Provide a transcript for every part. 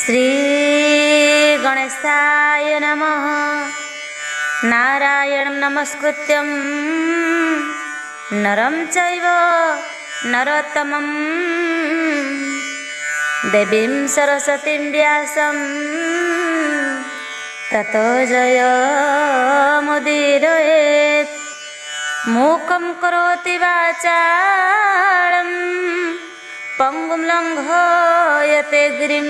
श्री गणेशाय नमः। नारायणं नमस्कृत्यं नरं चैव नरोत्तमं देवीं सरस्वतीं व्यासं ततो जयमुदीरयेत्। मूकं करोति वाचालं पंगुं लंघयते गिरिं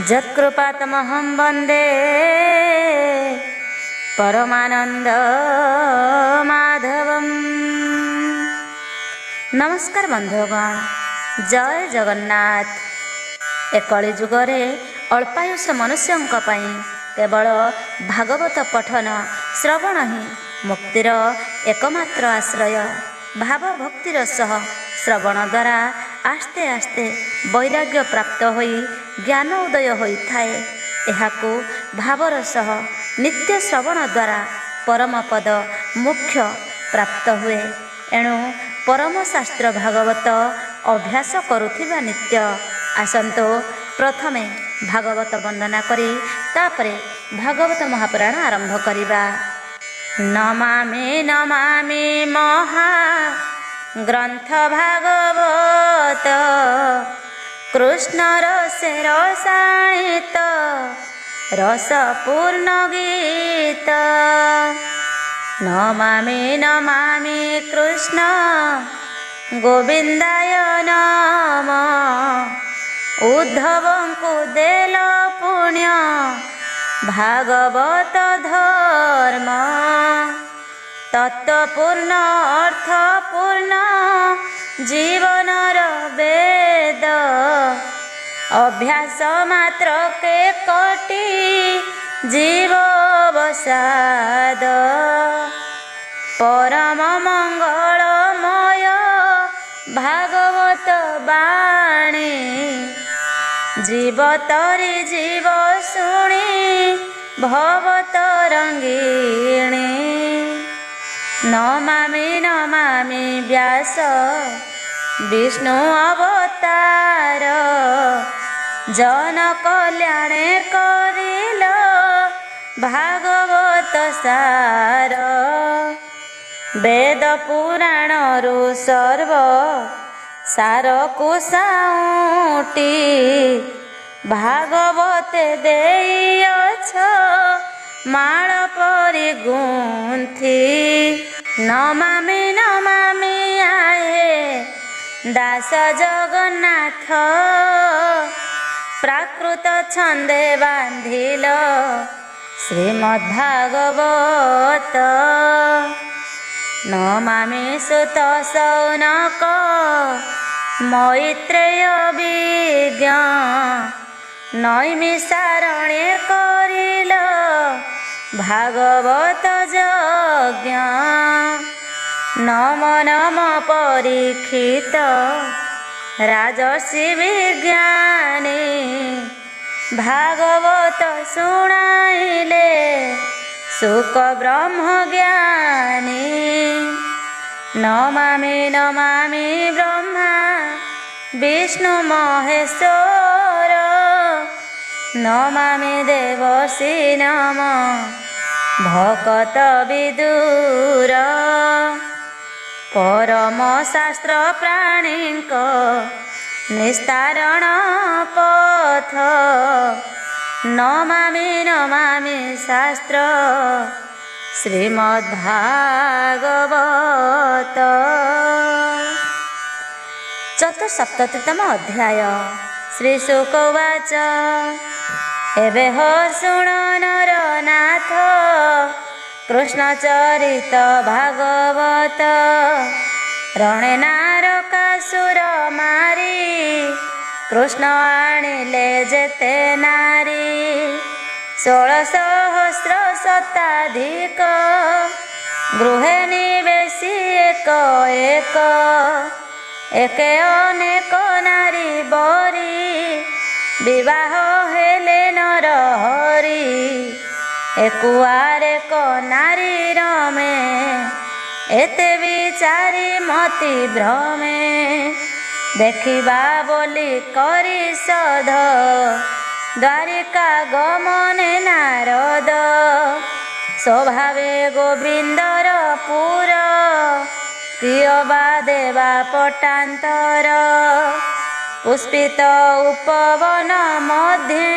यत्कृपातमहं वन्दे परमानन्दमाधवम्। नमस्कार बंधुगण, जय जगन्नाथ। ए कली जुगरे अल्पायुष मनुष्यों पाई केवल भागवत पठन श्रवण ही मुक्तिर एकमात्र आश्रय। भाव भक्तिर सह श्रवण द्वारा आस्ते आस्ते वैराग्य प्राप्त होई ज्ञान उदय होइथाए। एहाकु भावर सह नित्य श्रवण द्वारा परम पद मोक्ष प्राप्त हुए। एणु परम शास्त्र भागवत अभ्यास करुथिबा नित्य। आसंतो प्रथमे भागवत वंदना करी तापरे भागवत महापुराण आरंभ करिबा। नमामि नमामि महा ग्रंथ भागवत कृष्ण रसे रसायित रसपूर्ण गीत। नमामि नमामि कृष्ण गोविंदाय नमः। उद्धवंकु देल पुण्य भागवत धर्म तत्वपूर्ण अर्थपूर्ण जीवनर वेद। अभ्यास मात्र के कोटि जीववसाद। परम मंगलमय भागवत बाणी जीवतरी जीव शुणी भवतरंगिणी। नमामि नमामि व्यास विष्णु अवतार जन कल्याणे करिल भागवत सार। वेद पुराणरु सर्व सारकु साउटी भागवते देइअछ माळ परि गुंथि। नमामि नमामि आए दास जगन्नाथ प्राकृत छंदे बांधिल श्रीमद्भागवत। नमामि सुत सौनक मैत्रेय विज्ञ नैमिषारण्ये करिल भागवत यज्ञ। नम नम परीक्षित राजर्षि विज्ञानी भागवत शुणाइले सुक ब्रह्म ज्ञानी। नमामि नमामि ब्रह्मा विष्णु महेश्वर नमामि देवर्षि नम भकत विदुर। परम शास्त्र प्राणीक निस्तारण पथ नमामि नमामि शास्त्र श्रीमद्भागवत। चतुस्सप्ततितम अध्याय। श्री शुक उवाच एबे हो शुण नरनाथ कृष्णचरित भागवत। रणे नारकासुर मारी कृष्ण आनिले जेते नारी। 16 सहस्र शताधिक गृहे निवेशी एक एक। एके अनेक नारी बरी विवाह हेले नर हरि। एकुआर एक नारी रमे एते विचारी मति भ्रमे। ଦେଖିବା ବୋଲି କରି ସଧ ଦ୍ୱାରିକା ଗମନେ ନାରଦ ସ୍ୱଭାବେ ଗୋବିନ୍ଦର ପୁର ପ୍ରିୟ ବା ଦେବା ପଟାନ୍ତର ପୁଷ୍ପିତ ଉପବନ ମଧ୍ୟେ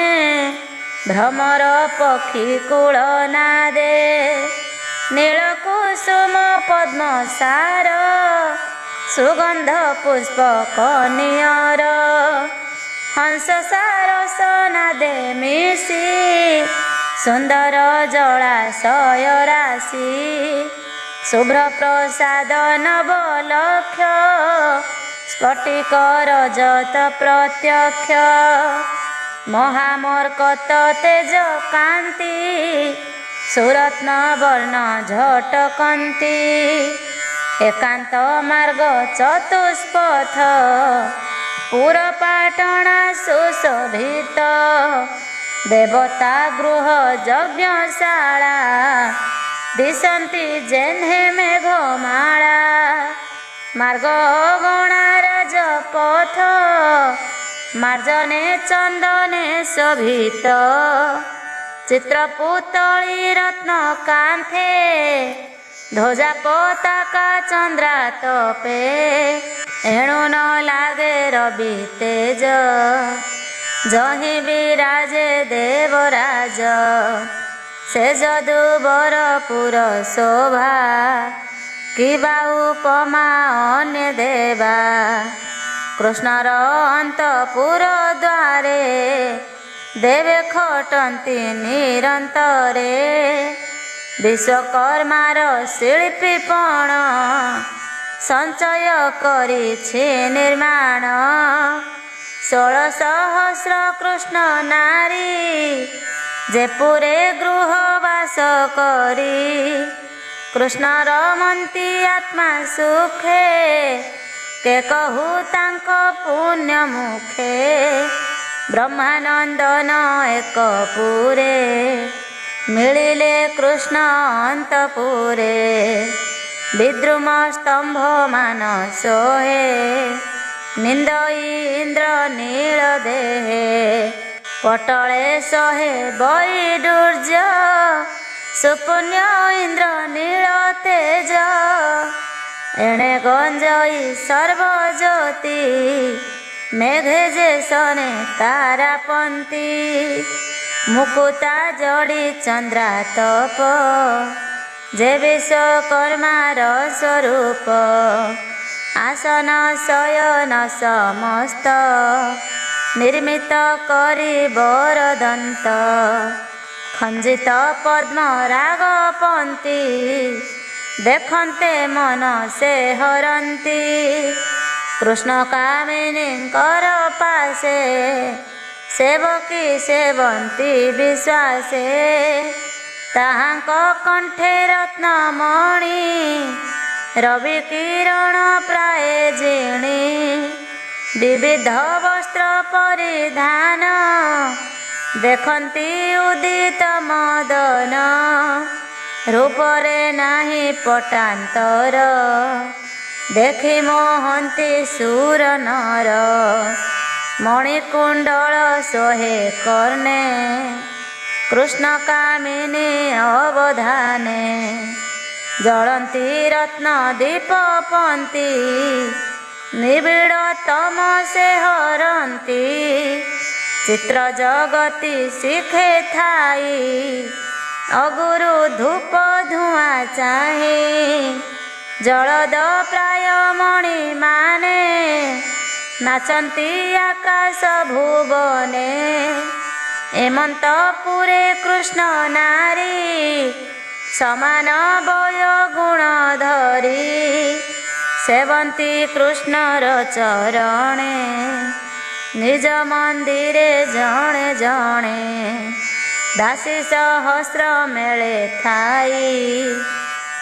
ଭ୍ରମର ପକ୍ଷୀ କୂଳ ନାଦେ ନୀଳକୁସୁମ ପଦ୍ମସାର ସୁଗନ୍ଧ ପୁଷ୍ପ କନିଅର ହଂସ ସାରସ ନାଦେ ମିଶି ସୁନ୍ଦର ଜଳାଶୟ ରାଶି ଶୁଭ୍ର ପ୍ରସାଦ ନବଲକ୍ଷ ସ୍ଫଟିକ ରଜତ ପ୍ରତ୍ୟକ୍ଷ ମହାମର୍କତ ତେଜ କାନ୍ତି ସୁରତ୍ନ ବର୍ଣ୍ଣ ଝଟକନ୍ତି ଏକାନ୍ତ ମାର୍ଗ ଚତୁଷ୍ପଥ ପୁରପାଟଣା ସୁଶୋଭିତ ଦେବତା ଗୃହ ଯଜ୍ଞଶାଳା ଦିଶନ୍ତି ଯେହ୍ନେ ମେଘମାଳା ମାର୍ଗ ଅଗଣା ରାଜପଥ ମାର୍ଜନେ ଚନ୍ଦନେ ଶୋଭିତ ଚିତ୍ରପୁତଳି ରତ୍ନ କାନ୍ଥେ ଧ୍ୱଜା ପତାକା ଚନ୍ଦ୍ରାତପେ ଏଣୁ ନ ଲାଗେ ରବି ତେଜ ଯହିଁ ବିରାଜେ ଦେବରାଜ ସେ ଯଦୁବରପୁର ଶୋଭା କିବା ଉପମା ଅନ୍ୟ ଦେବା କୃଷ୍ଣର ଅନ୍ତପୁର ଦ୍ୱାରେ ଦେବେ ଖଟନ୍ତି ନିରନ୍ତରେ ବିଶ୍ୱକର୍ମାର ଶିଳ୍ପୀପଣ ସଞ୍ଚୟ କରିଛି ନିର୍ମାଣ 16,000 କୃଷ୍ଣ ନାରୀ ଯେପୁରେ ଗୃହ ବାସ କରି କୃଷ୍ଣର ମନ୍ତି ଆତ୍ମା ସୁଖେ କେ କହୁ ତାଙ୍କ ପୁଣ୍ୟ ମୁଖେ ବ୍ରହ୍ମାନନ୍ଦନ ଏକ ପୁରେ ମିଳିଲେ କୃଷ୍ଣ ଅନ୍ତପୁରେ ବିଦ୍ରୁମ ସ୍ତମ୍ଭ ମାନ ସୋହେ ନିନ୍ଦଇ ଇନ୍ଦ୍ର ନୀଳ ଦେହେ ପଟଳେ ସହେ ବୈଡୂର୍ଯ୍ୟ ସୁପୁଣ୍ୟ ଇନ୍ଦ୍ର ନୀଳ ତେଜ ଏଣେ ଗଞ୍ଜଇ ସର୍ବଜ୍ୟୋତି মেঘে যে সনে তারাপন্তি মুকুতা জড়ি চন্দ্রাতপ যে বিশ্বকর্মার স্বরূপ আসন শয়ন সমস্ত নির্মিত করি বরদন্ত খঞ্জিত পদ্ম রাগপন্তি দেখন্তে মন সে হরন্তি কৃষ্ণ কামিনীঙ্কর পাশে সেবকী সেবন্তী বিশ্বাসে তাহাঙ্ক কণ্ঠে রত্নমণি রবি কিରଣ প্রায়ে জিণি বিবিধ বস্ত্র পরিধান দেখন্তি উদিত মদন রূপরে নাহি পটান্তর দেখি মোহন্তি সুর নর মণিকুণ্ডଳ সোহে কর্ণে কৃষ্ণ কামিনী অবধানে জলন্তি রত্ন দীপপন্তি নিবিড় তমসে হরন্তি চিত্র জগতি শিখে থাই অগুরু ধূপ ধূয়া চাহি জলদ প্রায় মণি মানে নাচন্তি আকাশ ভুবনে এমন্তপুরে কৃষ্ণ নারী সমান বয় গুণ ধরি সেবন্তী কৃষ্ণর চরণে নিজ মন্দিরে জণে জণে দাসী সহস্র মেলে থাই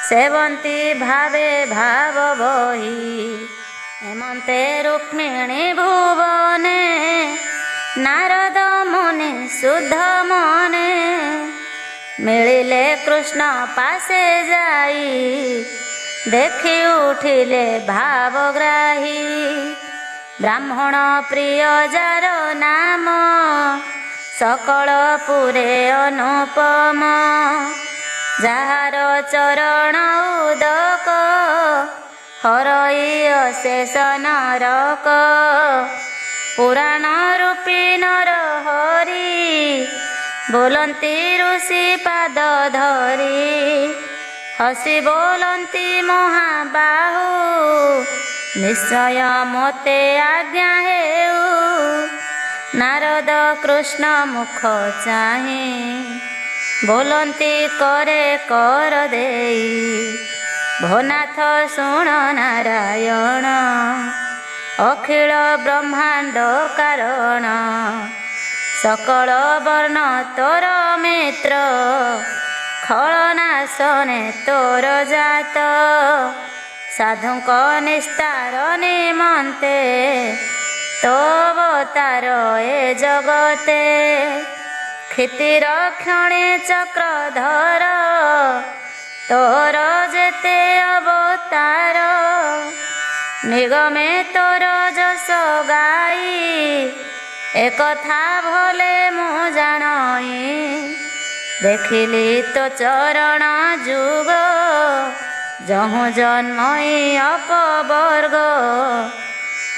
সেবন্তী ভাবে ভাব বহি হেমন্তে রুক্মিণী ভুবনে নারদ মুনি শুদ্ধ মনে মিলিলে কৃষ্ণ পাশে যাই দেখি উঠিলে ভাবগ্রাহী ବ୍ରାହ୍ମଣ ପ୍ରିୟ ଯାର ନାମ ସକଳ ପୁରେ ଅନୁପମ। ଯାହାର ଚରଣ ଉଦକ ହରଇ ଅଶେଷ ନରକ। ପୁରାଣ ରୂପୀ ନର ହରି ବୋଲନ୍ତି ଋଷି ପାଦ ଧରି। ହସି ବୋଲନ୍ତି ମହାବାହୁ ନିଶ୍ଚୟ ମୋତେ ଆଜ୍ଞା ହେଉ। ନାରଦ କୃଷ୍ଣ ମୁଖ ଚାହିଁ ବୋଲନ୍ତି କରେ କର ଦେଇ। ଭୋନାଥ ଶୁଣ ନାରାୟଣ ଅଖିଳ ବ୍ରହ୍ମାଣ୍ଡ କାରଣ। ସକଳ ବର୍ଣ୍ଣ ତୋର ମିତ୍ର ଖଳନାଶନେ ତୋର ଜାତ। ସାଧୁଙ୍କ ନିସ୍ତାର ନିମନ୍ତେ ତୋ ଅବତାର ଏ ଜଗତେ। କ୍ଷିତିର କ୍ଷଣେ ଚକ୍ରଧର ତୋର ଯେତେ ଅବତାର। ନିଗମେ ତୋର ଯଶ ଗାଇ ଏକଥା ଭଲେ ମୁଁ ଜାଣଇ। ଦେଖିଲି ତୋ ଚରଣ ଯୁଗ ଯହୁଁ ଜନ୍ମଇ ଅପବର୍ଗ।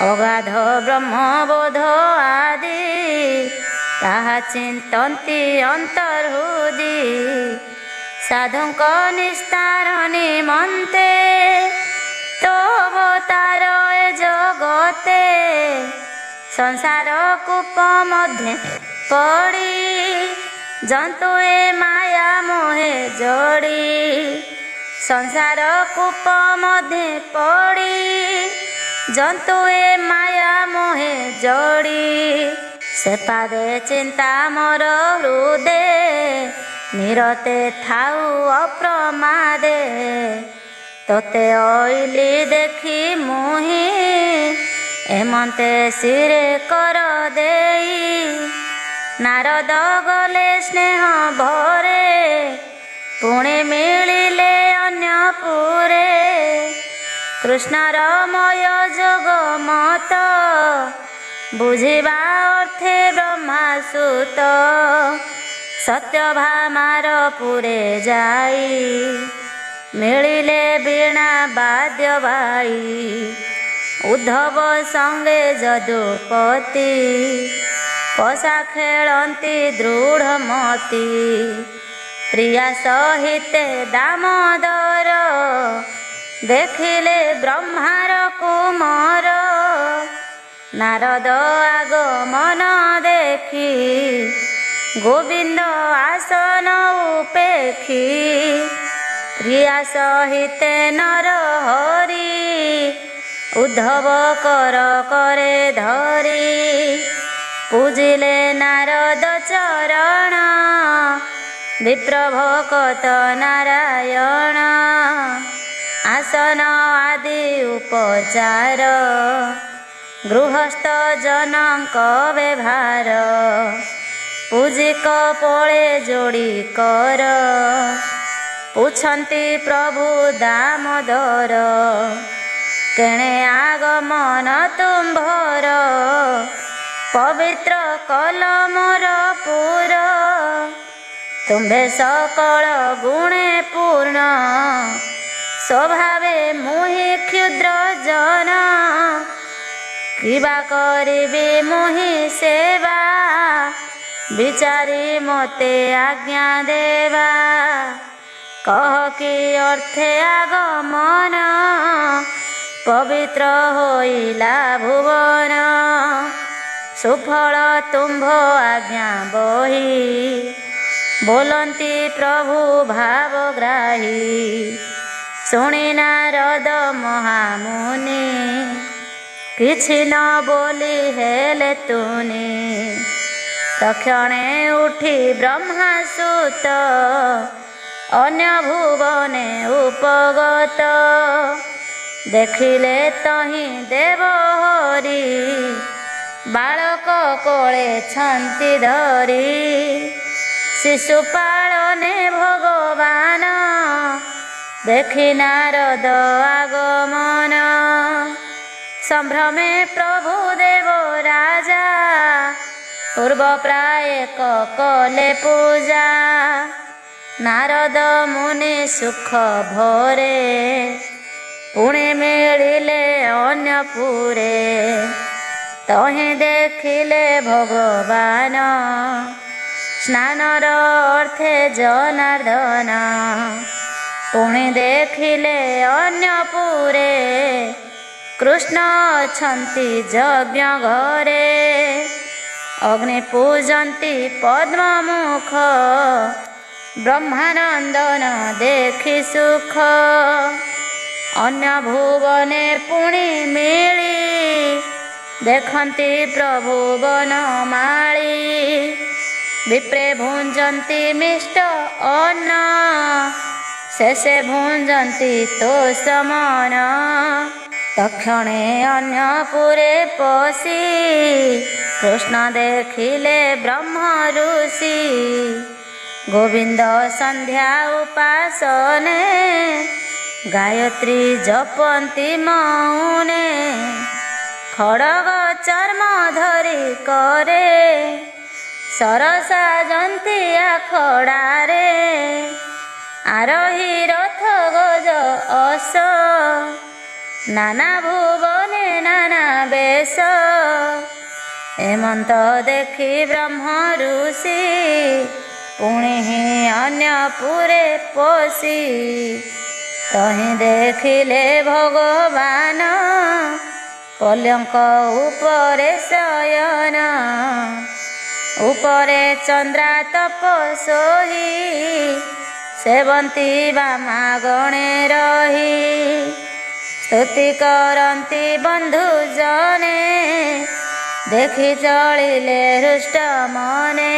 ଅଗାଧ ବ୍ରହ୍ମବୋଧ ଆଦି ତାହା ଚିନ୍ତନ୍ତି ଅନ୍ତର୍ହୃଦି। ସାଧୁଙ୍କ ନିସ୍ତାର ନିମନ୍ତେ ତୋ ଅବତାର ଏ ଜଗତେ। ସଂସାର କୂପ ମଧ୍ୟରେ ପଡ଼ି ଜନ୍ତୁ ଏ ମାୟା ମୋহে ଜଡ଼ି। ସଂସାର କୂପ ମଧ୍ୟରେ ପଡ଼ି ଜନ୍ତୁ ଏ ମାୟା ମୋহে ଜଡ଼ି। ସେପାଦେ ଚିନ୍ତା ମୋର ହୃଦେ ନିରତେ ଥାଉ ଅପ୍ରମାଦେ। ତୋତେ ଅଇଲି ଦେଖି ମୁହିଁ ଏମନ୍ତେ ଶିରେ କର ଦେଇ। ନାରଦ ଗଲେ ସ୍ନେହ ଭରେ ପୁଣି ମିଳିଲେ ଅନ୍ୟ ପୁରେ। କୃଷ୍ଣର ମୟ ଯୋଗ ମତ ବୁଝିବା ଅର୍ଥେ ବ୍ରହ୍ମାସୁତ। ସତ୍ୟଭାମାର ପୁରେ ଯାଇ ମିଳିଲେ ବୀଣା ବାଦ୍ୟ ବାଇ। ଉଦ୍ଧବ ସଙ୍ଗେ ଯଦୁପତି ପଶା ଖେଳନ୍ତି ଦୃଢ଼ମତି। ପ୍ରିୟା ସହିତେ ଦାମୋଦର ଦେଖିଲେ ବ୍ରହ୍ମାର କୁମର। ନାରଦ ଆଗମନ ଦେଖି ଗୋବିନ୍ଦ ଆସନ ଉପେକ୍ଷି। ପ୍ରିୟା ସହିତେ ନର ହରି ଉଦ୍ଧବ କର କରେ ଧରି। ପୂଜିଲେ ନାରଦ ଚରଣ ବିପ୍ର ଭକତ ନାରାୟଣ। ଆସନ ଆଦି ଉପଚାର ଗୃହସ୍ଥ ଜନଙ୍କ ବ୍ୟବହାର। ପୂଜିକ ପଳେ ଯୋଡ଼ି କର ପୁଛନ୍ତି ପ୍ରଭୁ ଦାମୋଦର। କେଣେ ଆଗମନ ତୁମ୍ଭର ପବିତ୍ର କଲ ମୋର ପୁର। ତୁମ୍ଭେ ସକଳ ଗୁଣେ ପୂର୍ଣ୍ଣ ସ୍ୱଭାବେ ମୁହିଁ କ୍ଷୁଦ୍ର ଜନ। କିବା କରିବି ମୁହିଁ ସେବା ବିଚାରି ମୋତେ ଆଜ୍ଞା ଦେବା। କହ କି ଅର୍ଥେ ଆଗମନ ପବିତ୍ର ହୋଇଲା ଭୁବନ। ସୁଫଳ ତୁମ୍ଭ ଆଜ୍ଞା ବହି ବୋଲନ୍ତି ପ୍ରଭୁ ଭାବଗ୍ରାହୀ। ଶୁଣି ନାରଦ ମହାମୁନି କିଛି ନ ବୋଲି ହେଲେ ତୁନି। ତକ୍ଷଣେ ଉଠି ବ୍ରହ୍ମାସୁତ ଅନ୍ୟ ଭୁବନେ ଉପଗତ। ଦେଖିଲେ ତହିଁ ଦେବ ହରି ବାଳକ କୋଳେ ଛନ୍ତି ଧରି। ଶିଶୁ ପାଳନେ ଭଗବାନ ଦେଖି ନାରଦ ଆଗମନ। ସମ୍ଭ୍ରମେ ପ୍ରଭୁ ପୂର୍ବ ପ୍ରାୟ କଲେ ପୂଜା ନାରଦ ମୁନି ସୁଖ ଭରେ ପୁଣି ମିଳିଲେ ଅନ୍ୟପୁରେ ତହିଁ ଦେଖିଲେ ଭଗବାନ ସ୍ନାନର ଅର୍ଥେ ଜନାର୍ଦ୍ଦନ ପୁଣି ଦେଖିଲେ ଅନ୍ୟପୁରେ କୃଷ୍ଣ ଅଛନ୍ତି ଯଜ୍ଞ ଘରେ ଅଗ୍ନି ପୂଜନ୍ତି ପଦ୍ମମୁଖ ବ୍ରହ୍ମାନନ୍ଦନ ଦେଖି ସୁଖ ଅନ୍ୟ ଭୁବନେ ପୁଣି ମିଳି ଦେଖନ୍ତି ପ୍ରଭୁ ବନମାଳି ବିପ୍ରେ ଭୁଞ୍ଜନ୍ତି ମିଷ୍ଟ ଅନ୍ନ ଶେଷେ ଭୁଞ୍ଜନ୍ତି ତୋଷମନ ତକ୍ଷଣେ ଅନ୍ୟପୁରେ ପଶି କୃଷ୍ଣ ଦେଖିଲେ ବ୍ରହ୍ମ ଋଷି ଗୋବିନ୍ଦ ସନ୍ଧ୍ୟା ଉପାସନେ ଗାୟତ୍ରୀ ଜପନ୍ତି ମୌନେ ଖଡ଼ଗ ଚର୍ମ ଧରି କରେ ସରସା ଜନ୍ତିଆ ଖଡ଼ାରେ ଆରୋହୀ ରଥ ଗଜ ଅସ ନାନା ଭୁବନେ ନାନା ବେଶ ଏମନ୍ତ ଦେଖି ବ୍ରହ୍ମ ଋଷି ପୁଣି ଅନ୍ୟପୁରେ ପଶି ତହିଁ ଦେଖିଲେ ଭଗବାନ ପଲଙ୍କ ଉପରେ ଶୟନ ଉପରେ ଚନ୍ଦ୍ରା ତପ ସୋହି ସେବନ୍ତୀ ବାମାଗଣେ ରହି ସ୍ତୁତି କରନ୍ତି ବନ୍ଧୁ ଜନେ ଦେଖି ଚଳିଲେ ହୃଷ୍ଟ ମନେ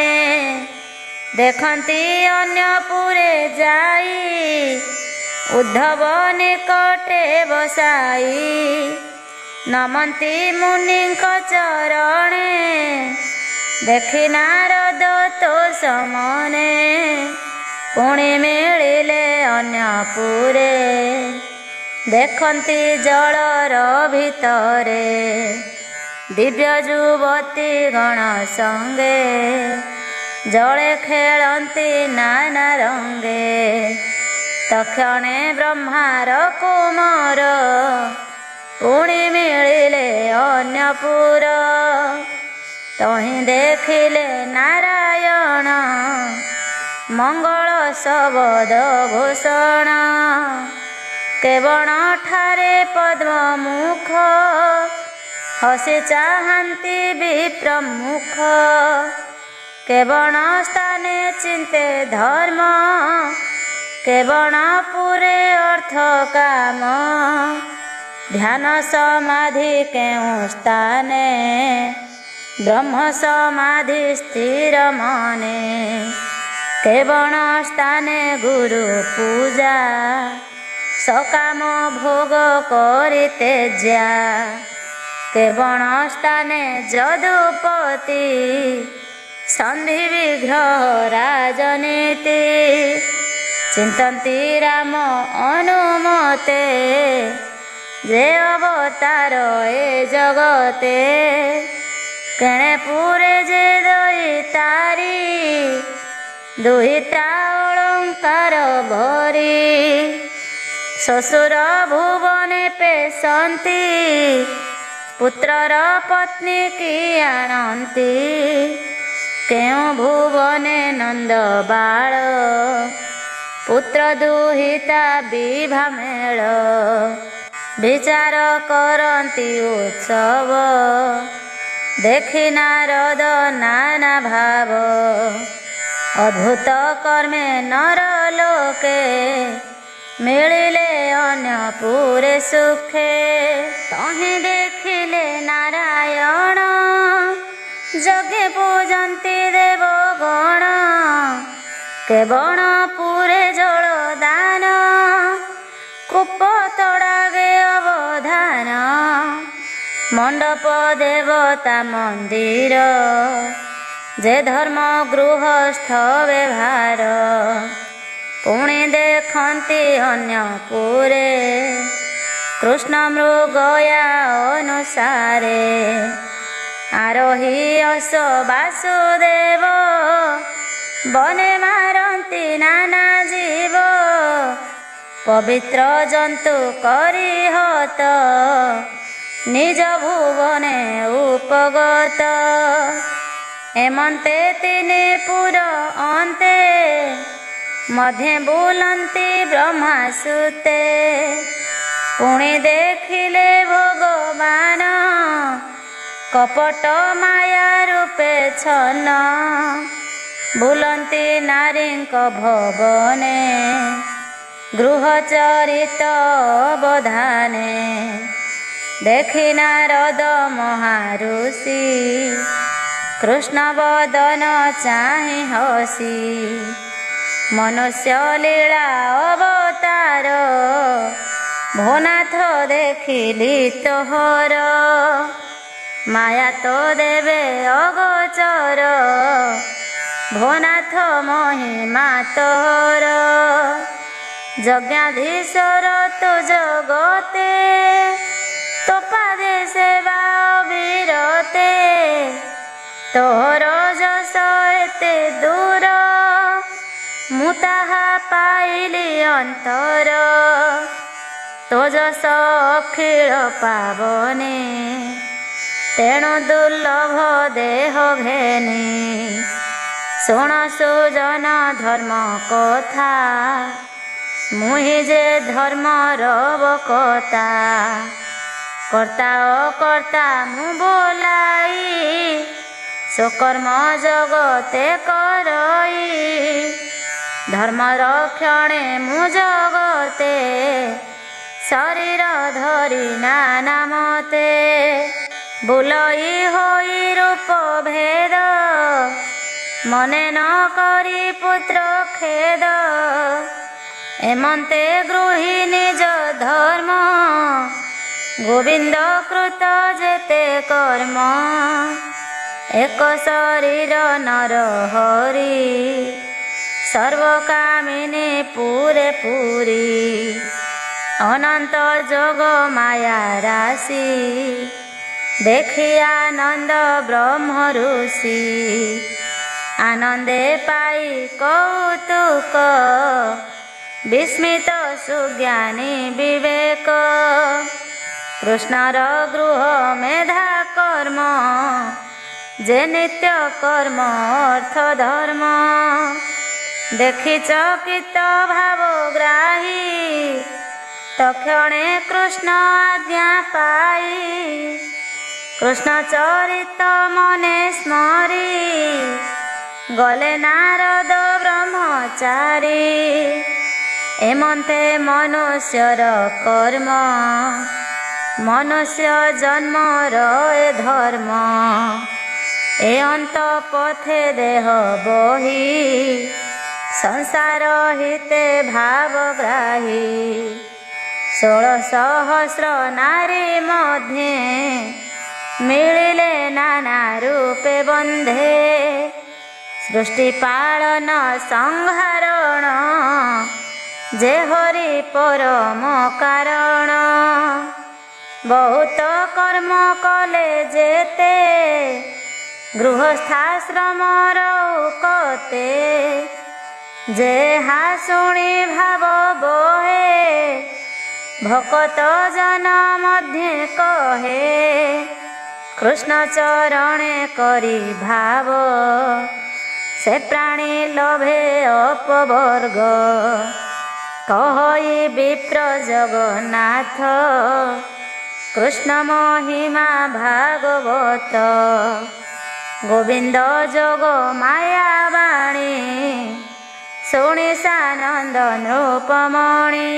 ଦେଖନ୍ତି ଅନ୍ୟପୁରେ ଯାଇ ଉଦ୍ଧବ ନିକଟେ ବସାଇ ନମନ୍ତି ମୁନିଙ୍କ ଚରଣେ ଦେଖି ନାରଦ ତୋଷମନେ ପୁଣି ମିଳିଲେ ଅନ୍ୟପୁରେ ଦେଖନ୍ତି ଜଳର ଭିତରେ ଦିବ୍ୟ ଯୁବତୀ ଗଣ ସଙ୍ଗେ ଜଳେ ଖେଳନ୍ତି ନାନା ରଙ୍ଗେ ତକ୍ଷଣେ ବ୍ରହ୍ମାର କୁମର ପୁଣି ମିଳିଲେ ଅନ୍ୟପୁର ତହିଁ ଦେଖିଲେ ନାରାୟଣ ମଙ୍ଗଳ ଶବଦ ଭୂଷଣ କେବଳ ଠାରେ ପଦ୍ମମୁଖ ହସି ଚାହାନ୍ତି ବିପ୍ରମୁଖ କେବଳ ସ୍ଥାନେ ଚିନ୍ତେ ଧର୍ମ କେବଳ ପୁରେ ଅର୍ଥ କାମ ଧ୍ୟାନ ସମାଧି କେଉଁ ସ୍ଥାନେ ବ୍ରହ୍ମ ସମାଧି ସ୍ଥିର ମନେ କେବଳ ସ୍ଥାନେ ଗୁରୁ ପୂଜା ସକାମ ଭୋଗ କରିତେ ଯା କେବଳ ସ୍ଥାନେ ଯଦୁପତି ସନ୍ଧି ବିଗ୍ରହ ରାଜନୀତି ଚିନ୍ତନ୍ତି ରାମ ଅନୁମତେ ଯେ ଅବତାର ଏ ଜଗତେ କେଣେ ପୁରେ ଯେ ଦଇତାରି ଦୁହିତା ଅଳଙ୍କାର ଭରି ଶ୍ୱଶୁର ଭୁବନେ ପେଶନ୍ତି ପୁତ୍ରର ପତ୍ନୀ କି ଆଣନ୍ତି କେଉଁ ଭୁବନେ ନନ୍ଦ ବାଳ ପୁତ୍ର ଦୁହିତା ବିଭା ମେଳ ବିଚାର କରନ୍ତି ଉତ୍ସବ ଦେଖି ନାରଦ ନାନା ଭାବ ଅଦ୍ଭୁତ କର୍ମେ ନର ଲୋକେ ମିଳିଲେ ଅନ୍ୟପୁରେ ସୁଖେ ତହିଁ ଦେଖିଲେ ନାରାୟଣ ଯଜ୍ଞେ ପୂଜନ୍ତି ଦେବଗଣ କେବଳ ପୁରେ ଜଳ ଦାନ କୂପ ତଡ଼ାଗେ ଅବଧାନ ମଣ୍ଡପ ଦେବତା ମନ୍ଦିର ଯେ ଧର୍ମ ଗୃହସ୍ଥ ବ୍ୟବହାର ପୁଣି ଦେଖନ୍ତି ଅନ୍ୟପୁରେ କୃଷ୍ଣ ମୃଗୟା ଅନୁସାରେ ଆରୋହୀ ଅସ ବାସୁଦେବ ବନେ ମାରନ୍ତି ନାନା ଜୀବ ପବିତ୍ର ଜନ୍ତୁ କରି ହତ ନିଜ ଭୁବନେ ଉପଗତ ଏମନ୍ତେ ତିନି ପୁର ଅନ୍ତେ ମଧ୍ୟେ ବୁଲନ୍ତି ବ୍ରହ୍ମା ସୁତେ ପୁଣି ଦେଖିଲେ ଭଗବାନ କପଟ ମାୟା ରୂପେ ଛନ ବୁଲନ୍ତି ନାରୀଙ୍କ ଭବନେ ଗୃହଚରିତ ଅବଧାନେ ଦେଖି ନାରଦ ମହାଋଷି କୃଷ୍ଣ ବଦନ ଚାହିଁ ହସି ମନୁଷ୍ୟ ଲୀଳା ଅବତାର ଭୋନାଥ ଦେଖିଲି ତୋହର ମାୟା ତ ଦେବେ ଅଗୋଚର ଭୋନାଥ ମହିମା ତୋର ଯଜ୍ଞାଧୀଶ୍ୱର ତୁ ଜଗତେ ତୋ ପାଦେ ସେବା ବିରତେ ତୋର ଯଶ ଏତେ ଦୂର ମୁଁ ତାହା ପାଇଲି ଅନ୍ତର ତୋ ଯଶ ଅଖିଳ ପାବନେ ତେଣୁ ଦୁର୍ଲଭ ଦେହ ଘେନି ଶୁଣ ସୁଜନ ଧର୍ମ କଥା ମୁହିଁ ଯେ ଧର୍ମର ବକତା କର୍ତ୍ତା ଅକର୍ତ୍ତା ମୁଁ ବୋলাই ସୁକର୍ମ ଜଗତେ କରଇ ଧର୍ମର କ୍ଷଣେ ମୁଁ ଜଗତେ ଶରୀର ଧରି ନାନା ମତେ ବୁଲଇ ହୋଇ ରୂପ ଭେଦ ମନେ ନ କରି ପୁତ୍ର ଖେଦ ଏମନ୍ତେ ଗୃହୀ ନିଜ ଧର୍ମ ଗୋବିନ୍ଦ କୃତ ଯେତେ କର୍ମ ଏକ ଶରୀର ନର ହରି ସର୍ବକାମିନୀ ପୁରେ ପୁରୀ ଅନନ୍ତ ଯୋଗ ମାୟା ରାଶି ଦେଖି ଆନନ୍ଦ ବ୍ରହ୍ମ ଋଷି ଆନନ୍ଦେ ପାଇ କୌତୁକ ବିସ୍ମିତ ସୁଜ୍ଞାନୀ ବିବେକ କୃଷ୍ଣର ଗୃହ ମେଧା କର୍ମ ଯେ ନିତ୍ୟ କର୍ମ ଅର୍ଥ ଧର୍ମ ଦେଖି ଚକିତ ଭାବ ଗ୍ରାହୀ ତକ୍ଷଣେ କୃଷ୍ଣ ଆଜ୍ଞା ପାଇ କୃଷ୍ଣ ଚରିତ ମନେ ସ୍ମରି ଗଲେ ନାରଦ ବ୍ରହ୍ମଚାରୀ ଏମନ୍ତେ ମନୁଷ୍ୟର କର୍ମ ମନୁଷ୍ୟ ଜନ୍ମର ଏ ଧର୍ମ ଏ ଅନ୍ତ ପଥେ ଦେହ ବହି ସଂସାର ହିତେ ଭାବଗ୍ରାହୀ 16,000 ନାରୀ ମଧ୍ୟେ ମିଳିଲେ ନାନା ରୂପେ ବନ୍ଧେ ସୃଷ୍ଟି ପାଳନ ସଂହାରଣ ଯେ ହରି ପରମ କାରଣ ବହୁତ କର୍ମ କଲେ ଯେତେ ଗୃହସ୍ଥାଶ୍ରମର କତେ ଯେହା ଶୁଣି ଭାବ ବହେ ଭକତ ଜନ ମଧ୍ୟେ କହେ କୃଷ୍ଣ ଚରଣେ କରି ଭାବ ସେ ପ୍ରାଣୀ ଲୋଭେ ଅପବର୍ଗ କହଇ ବିପ୍ର ଜଗନ୍ନାଥ କୃଷ୍ଣ ମହିମା ଭାଗବତ ଗୋବିନ୍ଦ ଯୋଗ ମାୟା ବାଣୀ ଶୁଣି ସାନନ୍ଦ ନୃପମଣି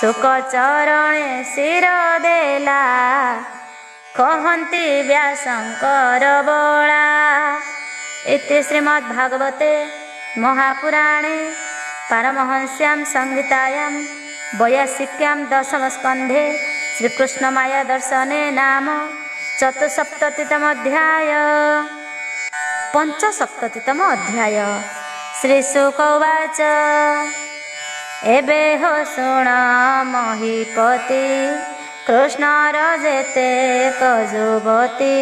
ସୁକ ଚରଣେ ଶିର ଦେଲା କହନ୍ତି ବ୍ୟାସଙ୍କର ବଳା। इति श्रीमद्भागवते महापुराणे पारमहंस्यां संहितायां 82 दशमस्कन्धे श्रीकृष्णमाया दर्शने नाम चतुस्सप्ततितम अध्याय। 65तम अध्याय। श्रीशुक उवाच एबे हो शुण महीपति କୃଷ୍ଣର ଯେତେକ ଯୁବତୀ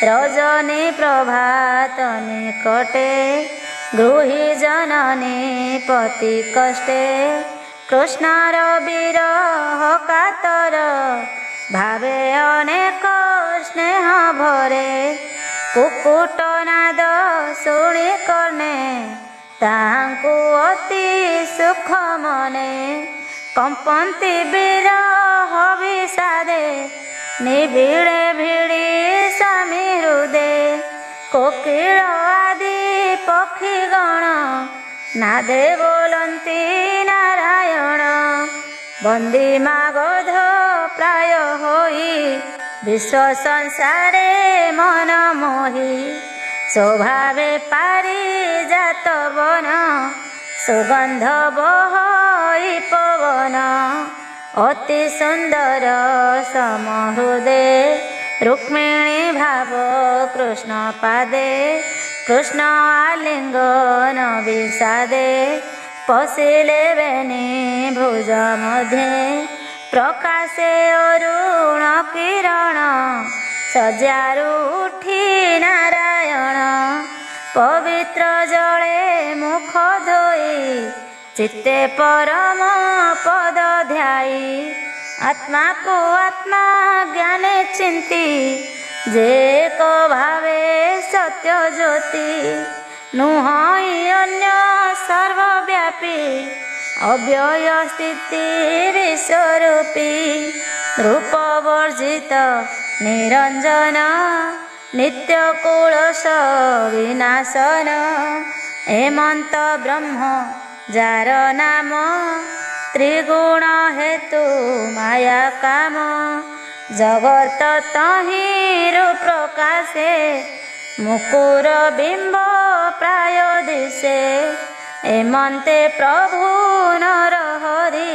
ରଜନୀ ପ୍ରଭାତ ନିକଟେ ଗୃହୀ ଜନନୀ ପତି କଷ୍ଟେ କୃଷ୍ଣର ବିରହ କାତର ଭାବେ ଅନେକ ସ୍ନେହ ଭରେ କୁକୁଟ ନାଦ ଶୁଣି କର୍ଣ୍ଣେ ତାଙ୍କୁ ଅତି ସୁଖ ମନେ କମ୍ପନ୍ତି ବିରହ ବିଷାଦେ ନିବିଡ଼େ ଭିଡ଼ି ସ୍ୱାମୀ ହୃଦେ କୋକିଳ ଆଦି ପକ୍ଷୀଗଣ ନାଦେ ବୋଲନ୍ତି ନାରାୟଣ ବନ୍ଦୀ ମାଗଧ ପ୍ରାୟ ହୋଇ ବିଶ୍ୱ ସଂସାରେ ମନ ମୋହି ସ୍ୱଭାବେ ପାରିଜାତ ବନ ସୁଗନ୍ଧ ବହଇ ପବନ ଅତି ସୁନ୍ଦର ସମହୃଦେ ରୁକ୍ମିଣୀ ଭାବ କୃଷ୍ଣ ପାଦେ କୃଷ୍ଣ ଆଲିଙ୍ଗନ ବିଷାଦେ ପଶିଲେ ବେନି ଭୁଜ ମଧ୍ୟେ ପ୍ରକାଶେ ଅରୁଣ କିରଣ ଶଯ୍ୟାରୁ ଉଠି ନାରାୟଣ ପବିତ୍ର ଜଳେ ମୁଖ ଧୋଇ ଚିତ୍ତେ ପରମ ପଦ ଧ୍ୟାଇ ଆତ୍ମାକୁ ଆତ୍ମା ଜ୍ଞାନେ ଚିନ୍ତି ଯେ ଏକ ଭାବେ ସତ୍ୟ ଜ୍ୟୋତି ନୁହଁ ଅନ୍ୟ ସର୍ବବ୍ୟାପୀ ଅବ୍ୟୟ ସ୍ଥିତି ବିଶ୍ୱରୂପୀ ରୂପ ବର୍ଜିତ ନିରଞ୍ଜନ ନିତ୍ୟ କୁଳସ ବିନାଶନ ହେମନ୍ତ ବ୍ରହ୍ମ ଯାର ନାମ ତ୍ରିଗୁଣ ହେତୁ ମାୟା କାମ ଜଗତ ତହିଁରୁ ପ୍ରକାଶେ ମୁକୁର ବିମ୍ବ ପ୍ରାୟ ଦିଶେ ଏମନ୍ତେ ପ୍ରଭୁ ନର ହରି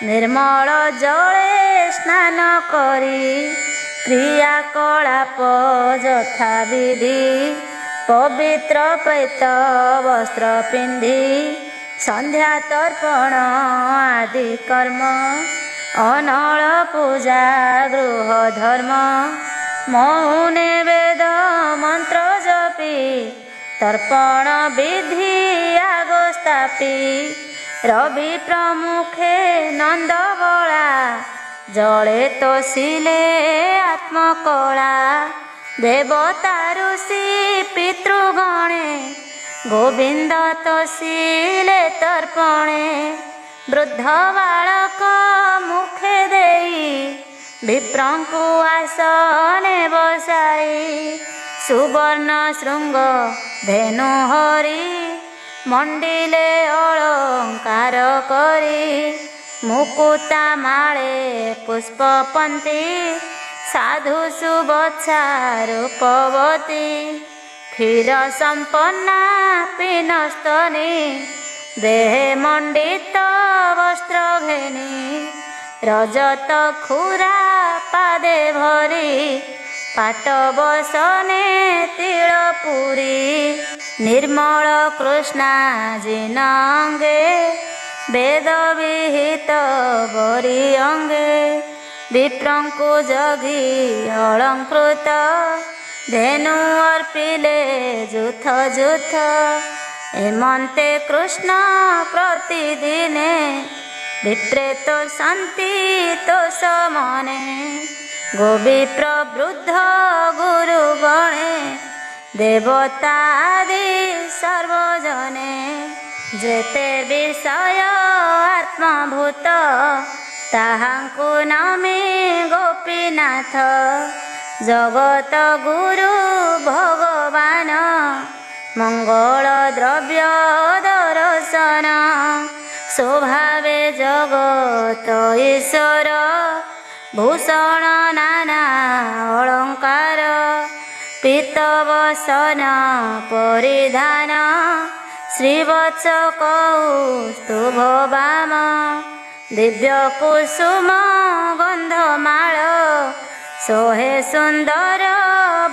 ନିର୍ମଳ ଜଳେ ସ୍ନାନ କରି କ୍ରିୟାକଳାପ ଯଥାବିଧି ପବିତ୍ର ପ୍ରେତ ବସ୍ତ୍ର ପିନ୍ଧି ସନ୍ଧ୍ୟା ତର୍ପଣ ଆଦି କର୍ମ ଅନଳ ପୂଜା ଗୃହ ଧର୍ମ ମୌନେ ବେଦ ମନ୍ତ୍ର ଜପି ତର୍ପଣ ବିଧି ଆଗ ସ୍ଥାପି ରବି ପ୍ରମୁଖେ ନନ୍ଦବଳା ଜଳେ ତୋଷିଲେ ଆତ୍ମକଳା ଦେବତା ଋଷି ପିତୃଗଣେ ଗୋବିନ୍ଦ ତୋଷିଲେ ତର୍ପଣେ ବୃଦ୍ଧ ବାଳକ ମୁଖେ ଦେଇ ବିପ୍ରଙ୍କୁ ଆସନେ ବସାଇ ସୁବର୍ଣ୍ଣ ଶୃଙ୍ଗ ଧେନୁ ହରି ମଣ୍ଡିଲେ ଅଳଙ୍କାର କରି ମୁକୁତା ମାଳେ ପୁଷ୍ପପନ୍ତି ସାଧୁ ସୁବତ୍ସା ରୂପବତୀ କ୍ଷୀର ସମ୍ପନ୍ନା ପିନସ୍ତନି ଦେହେ ମଣ୍ଡିତ ବସ୍ତ୍ର ଘେନି ରଜତ ଖୁରା ପାଦେ ଭରି ପାଟ ବସନେ ତିଳ ପୁରୀ ନିର୍ମଳ କୃଷ୍ଣା ଜିନାଙ୍ଗେ ବେଦ ବିହିତ ବରି ଅଙ୍ଗେ ବିପ୍ରଙ୍କୁ ଜଗି ଅଳଙ୍କୃତ ଧେନୁ ଅର୍ପିଲେ ଯୁଥ ଯୁଥ ଏମନ୍ତେ କୃଷ୍ଣ ପ୍ରତିଦିନେ ବିପ୍ରେତ ଶାନ୍ତି ତୋଷ ମନେ ଗୋବିପ୍ର ବୃଦ୍ଧ ଗୁରୁ ଗଣେ ଦେବତା ଆଦି ସର୍ବଜନେ ଯେତେ ବିଷୟ ଆତ୍ମଭୂତ ତାହାଙ୍କୁ ନମି ଗୋପୀନାଥ ଜଗତ ଗୁରୁ ଭଗବାନ ମଙ୍ଗଳ ଦ୍ରବ୍ୟ ଦର୍ଶନ ସ୍ୱଭାବେ ଜଗତ ଈଶ୍ୱର ଭୂଷଣ ନାନା ଅଳଙ୍କାର ପୀତବସନ ପରିଧାନ ଶ୍ରୀବତ୍ସ କୌସ୍ତୁଭ ବାମ ଦିବ୍ୟ କୁସୁମ ଗନ୍ଧମାଳ सोहे सुंदर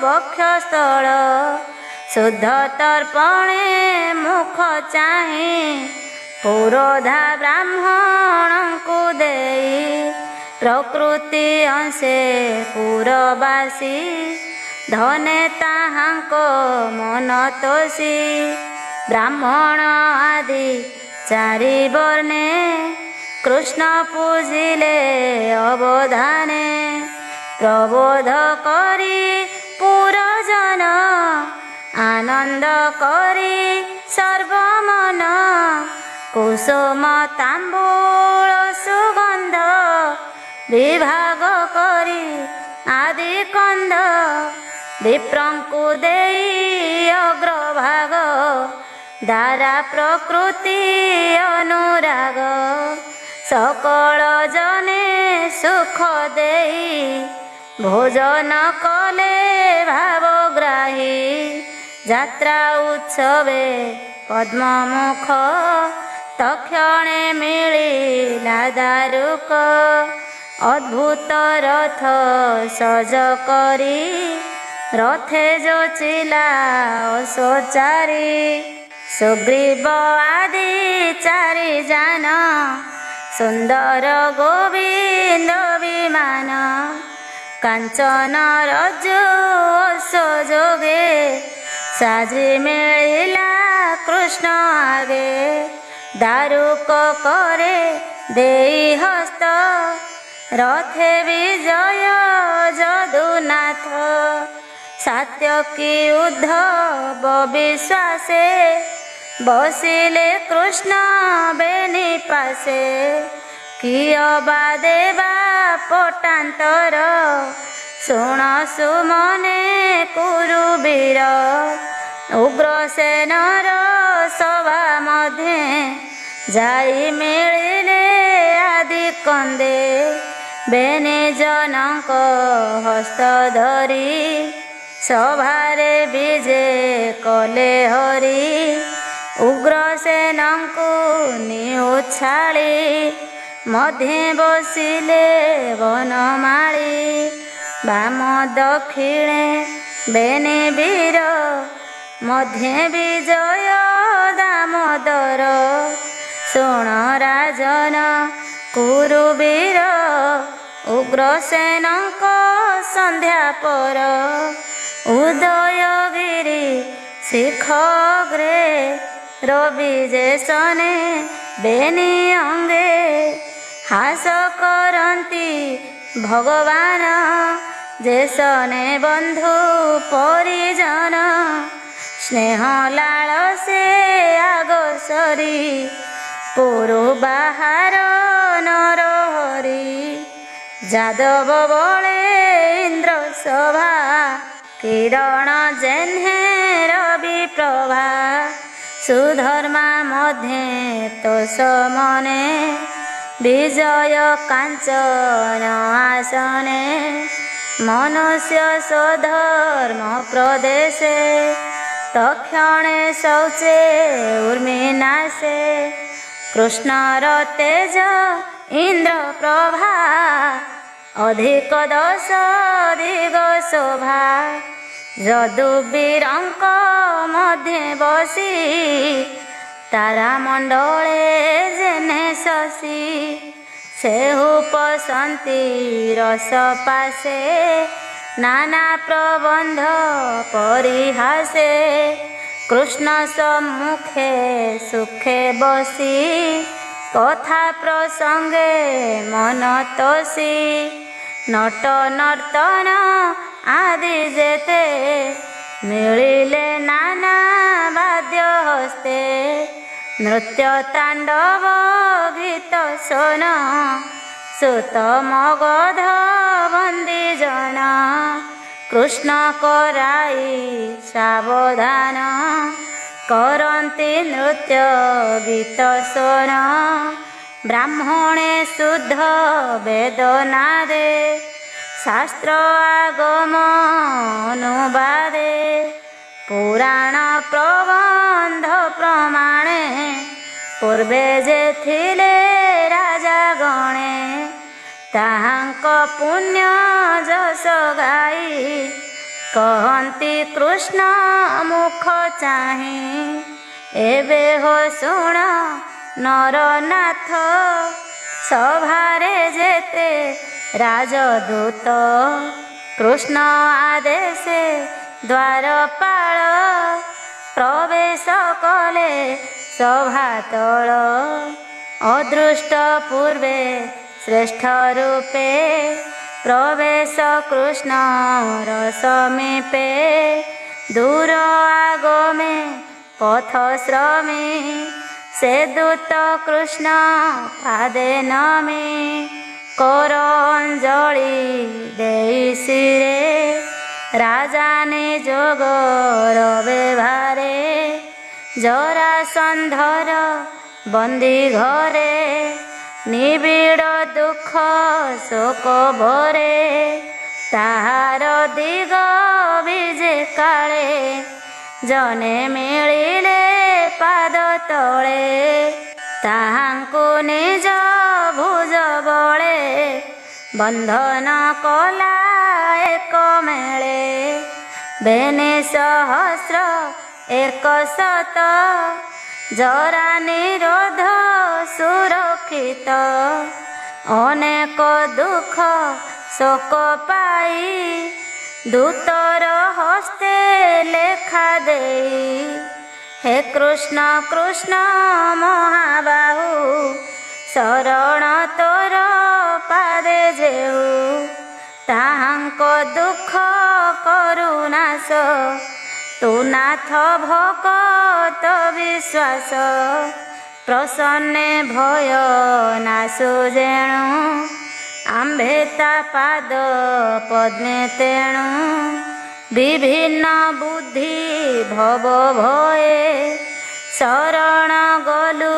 बक्षस्थल शुद्ध तर्पणे मुख चाहे पुरोधा ब्राह्मण को देई ପ୍ରକୃତି ଅଂଶେ ପୁରବାସୀ ଧନେ ତାହାଙ୍କ ମନ ତୋଷୀ ବ୍ରାହ୍ମଣ ଆଦି ଚାରି ବର୍ଣ୍ଣେ କୃଷ୍ଣ ପୂଜିଲେ ଅବଧାନେ ପ୍ରବୋଧ କରି ପୁରଜନ ଆନନ୍ଦ କରି ସର୍ବମନ କୁସୁମ ତାମ୍ବୁଳ ସୁଗନ୍ଧ ବିଭାଗ କରି ଆଦି କନ୍ଧ ବିପ୍ରଙ୍କୁ ଦେଇ ଅଗ୍ରଭାଗ ଦାରା ପ୍ରକୃତି ଅନୁରାଗ ସକଳ ଜନେ ସୁଖ ଦେଇ ଭୋଜନ କଲେ ଭାବଗ୍ରାହୀ ଯାତ୍ରା ଉତ୍ସବେ ପଦ୍ମମୁଖ ତକ୍ଷଣେ ମିଳିଲା ଦାରୁକ ଅଦ୍ଭୁତ ରଥ ସଜ କରି ରଥେ ଯୋଚିଲା ଅସଚାରି ସୁଗ୍ରୀବ ଆଦି ଚାରି ଯାନ ସୁନ୍ଦର ଗୋବିନ୍ଦ ବିମାନ କାଞ୍ଚନ ରଜୁ ଅଶ୍ୱଯୋଗେ ସାଜି ମିଳିଲା କୃଷ୍ଣ ଆଗେ ଦାରୁକ କରେ ଦେଇ ହସ୍ତ ରଥେ ବିଜୟ ଯଦୁନାଥ ସାତ୍ୟକୀ ଉଦ୍ଧବ ବିଶ୍ୱାସେ ବସିଲେ କୃଷ୍ଣ ବେନି ପାଶେ କିୟ ବା ଦେବା ପଟାନ୍ତର ଶୁଣ ସୁମନେ କୁରୁବୀର ଉଗ୍ରସେନର ସଭା ମଧ୍ୟେ ଯାଇ ମିଳିଲେ ଆଦି କନ୍ଦେ ବେନି ଜନଙ୍କ ହସ୍ତ ଧରି ସଭାରେ ବିଜେ କଲେ ହରି ଉଗ୍ରସେନଙ୍କୁ ନିଉଛାଳି ମଧ୍ୟେ ବସିଲେ ବନମାଳି ବାମ ଦକ୍ଷିଣେ ବେନି ବୀର ମଧ୍ୟେ ବିଜୟ ଦାମୋଦର ଶୁଣ ରାଜନ କୁରୁବୀର ଉଗ୍ରସେନଙ୍କ ସନ୍ଧ୍ୟା ପର ଉଦୟଗିରି ଶିଖଗ୍ରେ ରବି ଯେସନେ ବେନି ଅଙ୍ଗେ ହାସ କରନ୍ତି ଭଗବାନ ଯେସନେ ବନ୍ଧୁ ପରିଜନ ସ୍ନେହ ଲାଳସେ ଆଗସରି ପୁରୁ ବାହାର ନରହରି ଯାଦବ ବଳେ ଇନ୍ଦ୍ର ସଭା କିରଣ ଯେହ୍ନେ ରବି ପ୍ରଭା ସୁଧର୍ମା ମଧ୍ୟେ ତୋଷ ମନେ ବିଜୟ କାଞ୍ଚନ ଆସନେ ମନୁଷ୍ୟ ସ୍ୱଧର୍ମ ପ୍ରଦେଶେ ତକ୍ଷଣେ ଶୌଚେ ଉର୍ମିନାଶେ କୃଷ୍ଣର ତେଜ ଇନ୍ଦ୍ର ପ୍ରଭା ଅଧିକ ଦଶ ଦିଗ ଶୋଭା ଯଦୁବୀରଙ୍କ ମଧ୍ୟେ ବସି ତାରା ମଣ୍ଡଳେ ଯେନେ ଶଶୀ ସେହୁ ପଶନ୍ତି ରସ ପାଶେ ନାନା ପ୍ରବନ୍ଧ ପରିହାସେ କୃଷ୍ଣ ସମ୍ମୁଖେ ସୁଖେ ବସି କଥା ପ୍ରସଙ୍ଗେ ମନ ତୋଷି ନଟ ନର୍ତ୍ତନ ଆଦି ଯେତେ ମିଳିଲେ ନାନା ବାଦ୍ୟ ହସ୍ତେ ନୃତ୍ୟ ତାଣ୍ଡବ ଗୀତ ଶୋନ ସୁତ ମଗଧ ବନ୍ଦୀ ଜନ କୃଷ୍ଣ କରାଇ ସାବଧାନ କରନ୍ତି ନୃତ୍ୟ ଗୀତ ଶୋନ ବ୍ରାହ୍ମଣେ ଶୁଦ୍ଧ ବେଦନାଦେ ଶାସ୍ତ୍ର ଆଗମ ଅନୁବାଦେ ପୁରାଣ ପ୍ରବନ୍ଧ ପ୍ରମାଣେ ପୂର୍ବେ ଯେ ଥିଲେ ରାଜା ଗଣେ ତାହାଙ୍କ ପୁଣ୍ୟ ଯଶ ଗାଇ କହନ୍ତି କୃଷ୍ଣ ମୁଖ ଚାହିଁ ଏବେ ହୋ ଶୁଣ ନରନାଥ ସଭାରେ ଯେତେ ରାଜଦୂତ କୃଷ୍ଣ ଆଦେଶେ ଦ୍ୱାରପାଳ ପ୍ରବେଶ କଲେ ସଭାତଳ। ଅଦୃଷ୍ଟ ପୂର୍ବେ ଶ୍ରେଷ୍ଠ ରୂପେ ପ୍ରବେଶ କୃଷ୍ଣର ସମୀପେ। ଦୂର ଆଗମେ ପଥ ଶ୍ରମେ ସେ ଦୂତ କୃଷ୍ଣ ପାଦେ ନମେ। କର ଅଞ୍ଜଳି ଦେଇ ଶିରେ ରାଜା ନିଯୋଗର ବ୍ୟବହାରେ। ଜରାସନ୍ଧର ବନ୍ଦୀ ଘରେ ନିବିଡ଼ ଦୁଃଖ ଶୋକ ଭରେ। ତାହାର ଦିଗ ବିଜେ କାଳେ ଜନେ ମିଳିଲେ ପାଦ ତଳେ। ତାହାଙ୍କୁ ନିଜ ଭୁଜ ବଳେ ବନ୍ଧନ କଲା ଏକ ମେଳେ। ବେନି ସହସ୍ର 100 ଜରା ନିରୋଧ ସୁରକ୍ଷିତ। ଅନେକ ଦୁଃଖ ଶୋକ ପାଇ ଦୂତର ହସ୍ତେ ଲେଖା ଦେଇ। ହେ କୃଷ୍ଣ କୃଷ୍ଣ ମହାବାହୁ ଶରଣ ତୋର ପାଦେ ଯେଉ। ତାହାଙ୍କ ଦୁଃଖ କରୁ ନାଶ ତୁ ନାଥ ଭକତ ବିଶ୍ୱାସ। ପ୍ରସନ୍ନେ ଭୟ ନାଶୁ ଯେଣୁ ଆମ୍ଭେ ତା ପାଦ ପଦ୍ମେ ତେଣୁ। ବିଭିନ୍ନ ବୁଦ୍ଧି ଭବ ଭଏ ଶରଣ ଗଲୁ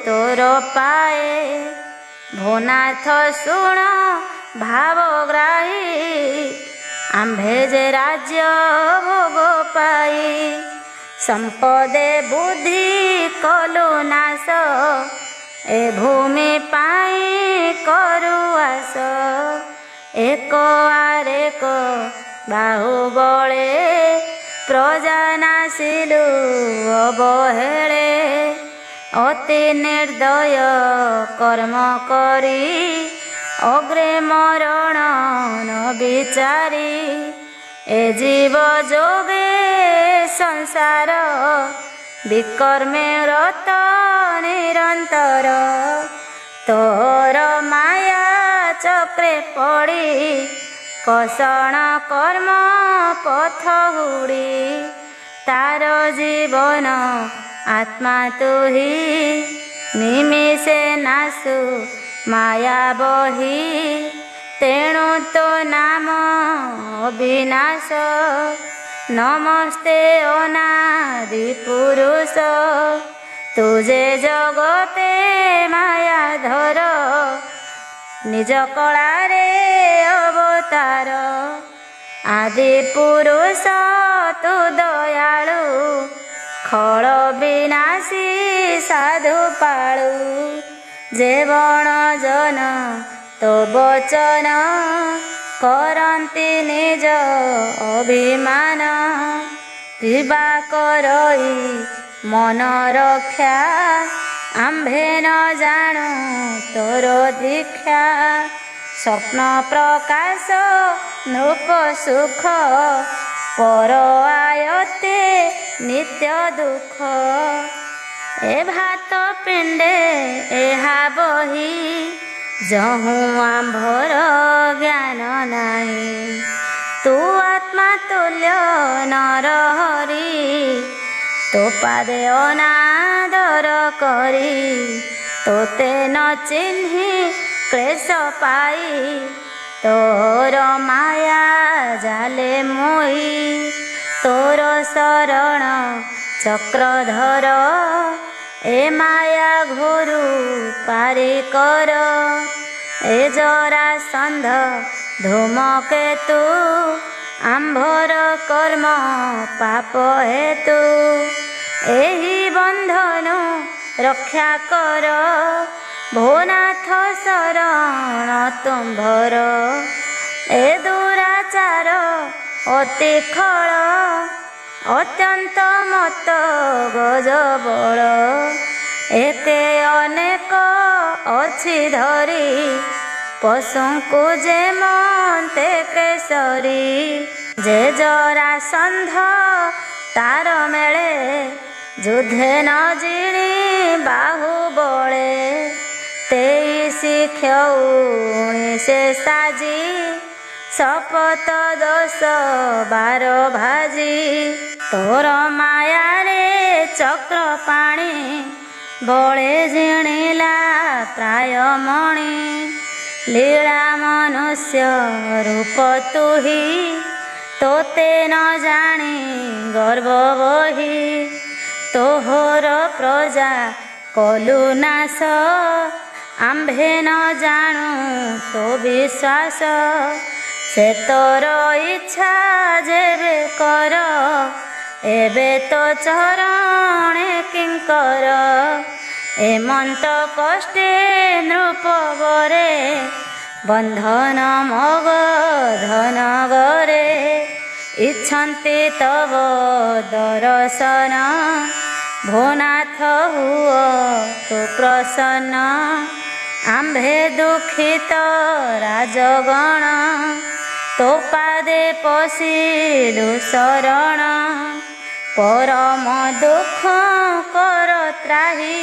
ତୋର ପାଏ। ଭୋନାଥ ଶୁଣ ଭାବଗ୍ରାହୀ ଆମ୍ଭେ ଯେ ରାଜ୍ୟ ଭୋଗ ପାଇ। ସମ୍ପଦେ ବୁଦ୍ଧି କଲୁ ନାଶ ଏ ଭୂମି ପାଇଁ କରୁ ଆସ। ଏକ ଆରେକ ବାହୁବଳେ ପ୍ରଜା ନାଶିଲୁ ଅବହେଳେ। ଅତି ନିର୍ଦ୍ଦୟ କର୍ମ କରି ଅଗ୍ରେ ମରଣ ନ ବିଚାରି। ଏ ଜୀବ ଯୋଗେ ସଂସାର ବିକର୍ମେ ରତ ନିରନ୍ତର। ତୋର ମାୟା ଚକ୍ରେ ପଡ଼ି କଷଣ କର୍ମ ପଥ ହୁଡ଼ି। ତାର ଜୀବନ ଆତ୍ମା ତୁହି ନିମିଷେ ନାଶୁ ମାୟା ବହି। ତେଣୁ ତୋ ନାମ ଅବିନାଶ ନମସ୍ତେ ଅନାଦି ପୁରୁଷ। ତୁ ଯେ ଜଗତେ ମାୟାଧର ନିଜ କଳାରେ ଅବତାର। ଆଦି ପୁରୁଷ ତୁ ଦୟାଳୁ ଖଳ ବିନାଶୀ ସାଧୁ ପାଳୁ। ଯେ ବଣ ଜନ ତୋ ବଚନ କରନ୍ତି ନିଜ ଅଭିମାନ। କିବା କରଇ ମନ ରକ୍ଷା ଆମ୍ଭେ ନ ଜାଣୁ ତୋର ଦୀକ୍ଷା। ସ୍ୱପ୍ନ ପ୍ରକାଶ ନୃପ ସୁଖ ପର ଆୟତେ ନିତ୍ୟ ଦୁଃଖ। ଏ ଭାତ ପିଣ୍ଡେ ଏହା ବହି ଯହୁଁ ଆମ୍ଭର ଜ୍ଞାନ ନାହିଁ। ତୁ ଆତ୍ମା ତୁଲ୍ୟ ନରହରି ତୋ ପାଦେ ଅନାଦର କରି। ତୋତେ ନ ଚିହ୍ନି କ୍ଲେଶ ପାଇ ତୋର ମାୟା ଜାଲେ ମୋହି। ତୋର ଶରଣ ଚକ୍ରଧର ଏ ମାୟା ଘୋରୁ ପାରି କର। ଏ ଜରାସନ୍ଧ ଧୂମକେତୁ ଆମ୍ଭର କର୍ମ ପାପ ହେତୁ। ଏହି ବନ୍ଧନୁ ରକ୍ଷା କର ଭୋନାଥ ଶରଣ ତୁମ୍ଭର। ଏ ଦୁରାଚାର ଅତି ଖଳ ଅତ୍ୟନ୍ତ ମତ ଗଜବଳ। ଏତେ ଅନେକ ଅଛି ଧରି ପଶୁଙ୍କୁ ଯେମନ୍ତେ କେଶରୀ ଯେ ଜରାସନ୍ଧ ତାର ମେଳେ ଯୁଦ୍ଧେ ନ ଜିଣି ବାହୁବଳେ 23 19 ସାଜି ଶପଥ 10 12 ଭାଜି ତୋର ମାୟାରେ ଚକ୍ର ପାଣି ବଳେ ଜିଣିଲା ପ୍ରାୟ ମଣି ଲୀଳା ମନୁଷ୍ୟ ରୂପ ତୁହି ତୋତେ ନ ଜାଣି ଗର୍ବ ବହି ତୋହର ପ୍ରଜା କଲୁ ନାଶ ଆମ୍ଭେ ନ ଜାଣୁ ତୋ ବିଶ୍ୱାସ ସେ ତୋର ଇଚ୍ଛା ଯେବେ କର ଏବେ ତ ଚରଣେ କିଙ୍କର ଏମନ୍ତ କଷ୍ଟେ ନୃପବରେ ବନ୍ଧନ ମଗ ଧନ ଗରେ ଇଚ୍ଛନ୍ତି ତବ ଦର୍ଶନ ଭୋନାଥ ହୁଅ ତୁ ପ୍ରସନ୍ନ ଆମ୍ଭେ ଦୁଃଖିତ ରାଜଗଣ ତୋ ପାଦେ ପଶିଲୁ ଶରଣ ପରମ ଦୁଃଖ କର ତ୍ରାହି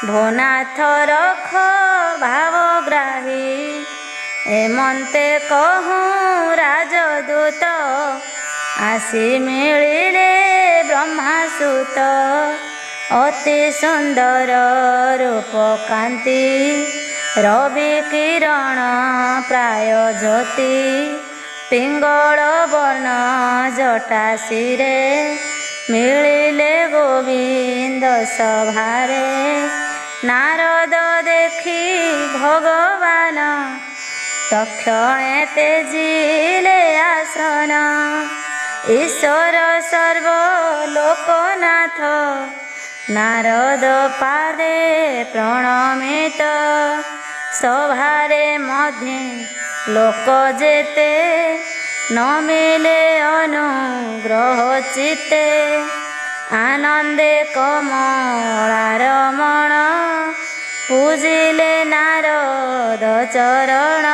ଭୋନାଥ ରଖ ଭାବଗ୍ରାହୀ ଏମନ୍ତେ କହୁଁ ରାଜଦୂତ ଆସି ମିଳିଲେ ବ୍ରହ୍ମାସୁତ ଅତି ସୁନ୍ଦର ରୂପ କାନ୍ତି ରବି କିରଣ ପ୍ରାୟ ଜ୍ୟୋତି ପିଙ୍ଗଳ ବର୍ଣ୍ଣ ଜଟା ଶିରେ ମିଳିଲେ ଗୋବିନ୍ଦ ସଭାରେ ନାରଦ ଦେଖି ଭଗବାନ ତକ୍ଷଣେ ତେଜିଲେ ଆସନ ଈଶ୍ୱର ସର୍ବ ଲୋକନାଥ ନାରଦ ପାଦେ ପ୍ରଣମିତ ସଭାରେ ମଧ୍ୟ ଲୋକ ଯେତେ ନ ମିଳେ ଅନୁଗ୍ରହ ଚିତେ ଆନନ୍ଦେ କମଳାରମଣ ପୂଜିଲେ ନାରଦ ଚରଣ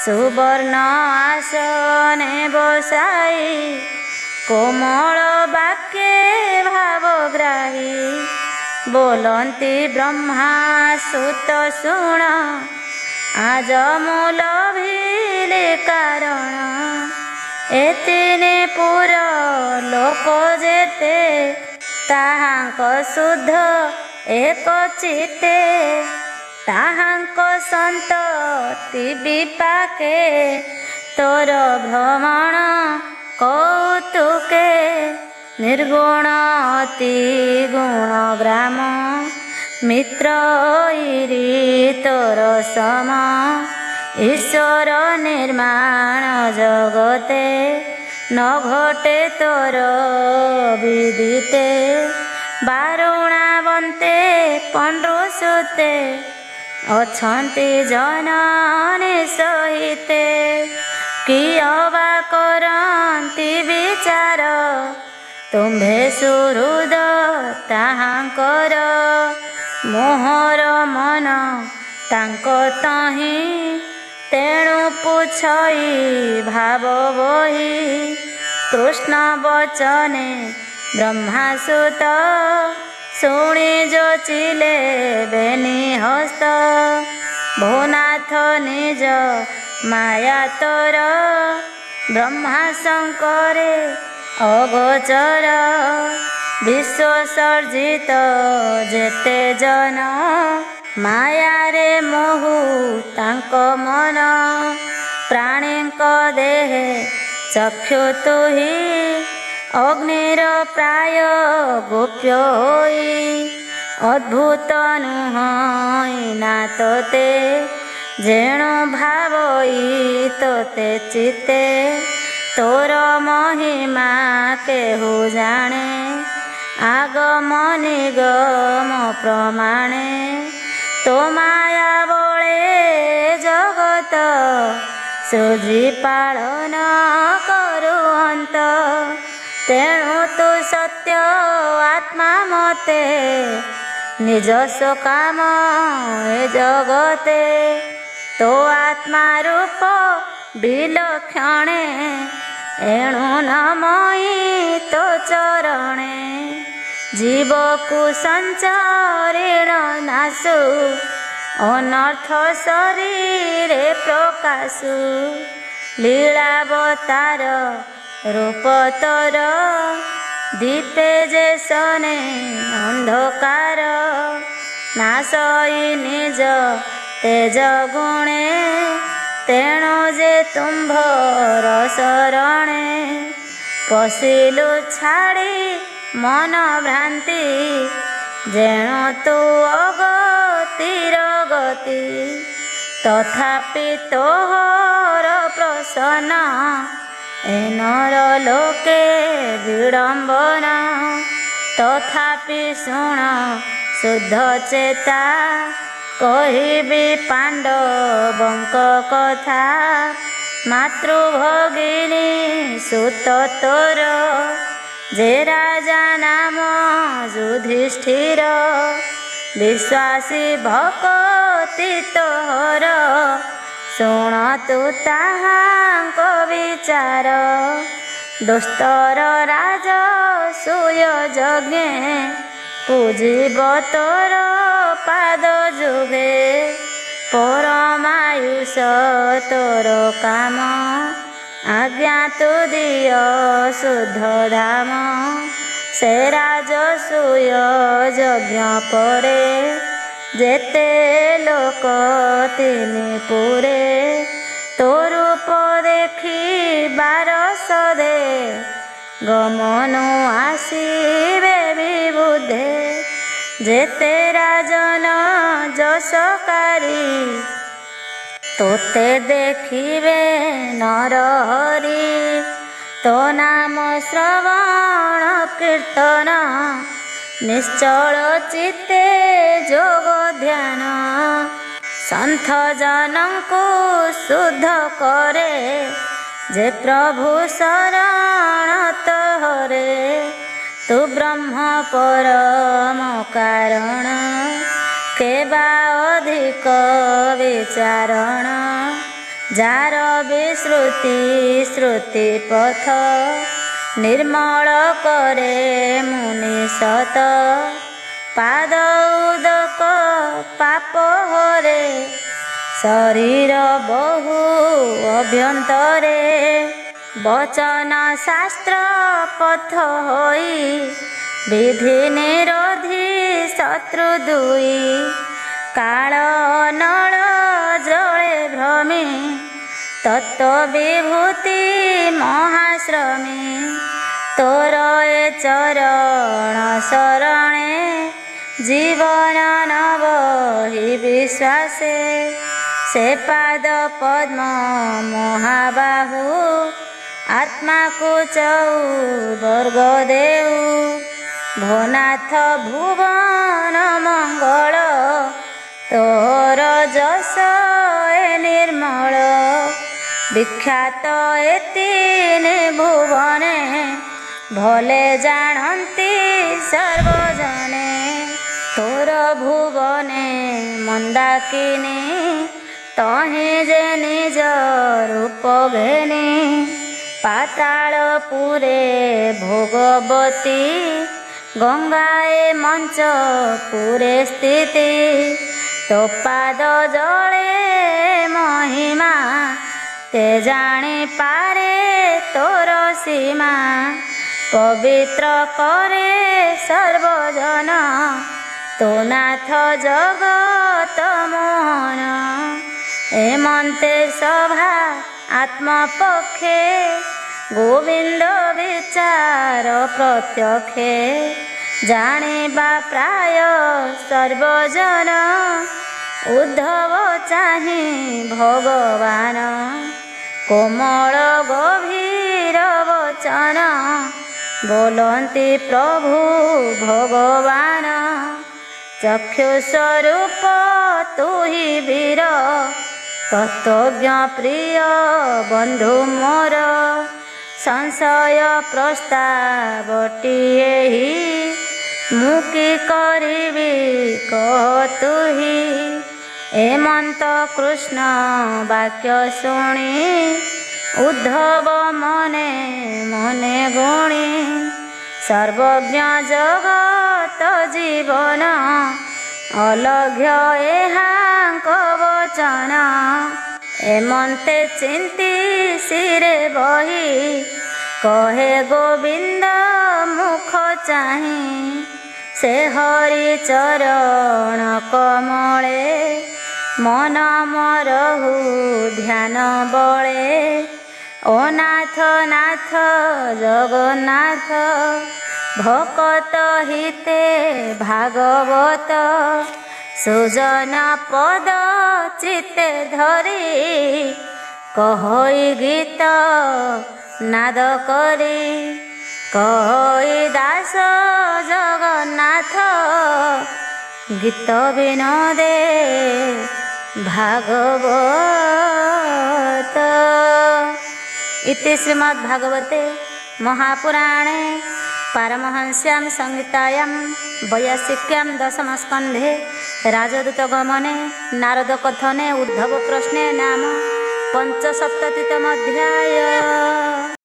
ସୁବର୍ଣ୍ଣ ଆସନେ ବସାଇ କୋମଳ ବାକ୍ୟେ ଭାବଗ୍ରାହୀ ବୋଲନ୍ତି ବ୍ରହ୍ମା ସୁତ ଶୁଣ ଆଜ ମୁଁ ଲଭିଲି କାରଣ ଏତିନି ପୁର ଲୋକ ଯେତେ ତାହାଙ୍କ ଶୁଦ୍ଧ ଏକ ଚିତେ ତାହାଙ୍କ ସନ୍ତତି ବିପାକେ ତୋର ଭ୍ରମଣ କୌତୁକେ ନିର୍ଗୁଣ ଅତି ଗୁଣ ଗ୍ରାମ ମିତ୍ର ଇରି ତୋର ସମ ଈଶ୍ୱର ନିର୍ମାଣ ଜଗତେ ନ ଘଟେ ତୋର ବିଦିତେ ବାରୁଣାବନ୍ତେ ପଣ୍ଡୁସୁତେ ଅଛନ୍ତି ଜନନୀ ସହିତେ କିଏ ବା କରନ୍ତି ବିଚାର ତୁମ୍ଭେ ସୁହୃଦ ତାହାଙ୍କର ମୋହର ମନ ତାଙ୍କ ତହିଁ ତେଣୁ ପୁଛଇ ଭାବ ବହି କୃଷ୍ଣ ବଚନେ ବ୍ରହ୍ମାସୁତ ଶୁଣି ଯୋଚିଲେ ବେନି ହସ୍ତ ଭୋନାଥ ନିଜ ମାୟା ତୋର ବ୍ରହ୍ମା ଶଙ୍କରେ ଅଗୋଚର ବିଶ୍ୱ ସର୍ଜିତ ଯେତେ ଜନ ମାୟାରେ ମୋହୁ ତାଙ୍କ ମନ ପ୍ରାଣୀଙ୍କ ଦେହେ ଚକ୍ଷୁ ତୁହି ଅଗ୍ନିର ପ୍ରାୟ ଗୋପ୍ୟ ହୋଇ ଅଦ୍ଭୁତ ନୁହଁ ନା ତୋତେ ଯେଣୁ ଭାବଇ ତୋତେ ଚିତେ ତୋର ମହିମା କେହୁ ଜାଣେ ଆଗମ ନିଗମ ପ୍ରମାଣେ ତୋ ମାୟା ବଳେ ଜଗତ ସୃଜି ପାଳନ କରୁଅନ୍ତ ତେଣୁ ତୁ ସତ୍ୟ ଆତ୍ମା ମତେ ନିଜସ୍ୱ କାମ ଏ ଜଗତେ तो आत्मा रूप विलक्षणे एणु नमई तो चरणे जीव को संचारेण नासु अनर्थ शरीर प्रकाशु लीलावतार रूप तोर दीपे जे सने अंधकार नासई निज तेज गुणे तेणु जे तुम्भर शरणे पशिलु छाड़ी मन भ्रांति जेण तू अगतिर गति तथापि तोहर प्रसन्न एनर लोके विडंबना तथापि शुण शुद्ध चेता कहिबी पांडवंक कथा मातृभगिनी सुत तोर जे राजा नाम युधिष्ठिर विश्वासी भक्ति तोहर शुण तू ताहांक विचार दुस्तर राजसूय यज्ञे पूजिब तोर पाद जुगे परमायुष तोर काम आज्ञा तू दिय शुद्ध धाम से राजसूय यज्ञ परे जेते लोक तिनि पुरे तो रूप देखी 1200 दे गमनु आसीबे विबुधे जेते राजन जसकारी तोते देखिबे नरहरि तो नाम श्रवण कीर्तन निश्चल चित्ते जोग ध्यान संथ जनंकु शुद्ध करे जे प्रभु शरण तोहरे तू ब्रह्म परम कारण केबा अधिक विचारण जार विश्रुति श्रुति पथ निर्मल करे मुनि सत पाद उदक पाप हरे शरीर बहु अभ्यंतरे वचन शास्त्र पथ होई विधि निरोधी शत्रु दुई काल नल जले भ्रमी तत्व विभूति महाश्रमी तोर ए चरण शरणे जीवन नवहि विश्वासे से पाद पद्म महाबाहु आत्मा को चौवर्ग देऊ भोनाथ भुवन मंगल तोर जस ए निर्मल विख्यात ए तीन भुवने भले जानती सर्वजने तोर भुवने मंदाकिनी तहि जे निज रूप घेनी पातालपुरे भोगवती गंगाए मंच पुरे स्थिति तो पाद जले महिमा ते जानी पारे तोर सीमा पवित्र करे सर्वजन तो नाथ जगत मोहन एमंते सभा आत्मपक्षे गोविंद विचार प्रत्यक्षे जानिबा प्राय सर्वजन उद्धव चाहि भगवान कोमल गभीर वचन बोलंती प्रभु भगवान चक्षुस्वरूप तु हि वीर तत्वज्ञ प्रिय बंधु मोर संशय प्रस्तावटिए ही मुकी करिबी कह तुही हेमंत कृष्ण वाक्य शुणी उद्धव मने मने गुणी सर्वज्ञ जगत जीवन अलघ्य एहांक वचन हेमंते चिंती सिरे बही कहे गोविंद मुख चाही से हरि चरण कमले मन मरहु ध्यान बले ओ नाथ नाथ जगन्नाथ भकत हिते भागवत सुजन पद चित्ते धरी कहई गीत नाद करी कहई दास जगन्नाथ गीत विनोदे भागवत। इति श्रीमद्भागवते महापुराणे पारमहंस्यां संहितायां वैयासिक्यां दशमस्कन्धे राजदूतगमने नारदकथने उद्धवप्रश्ने नाम 75तमोऽध्यायः।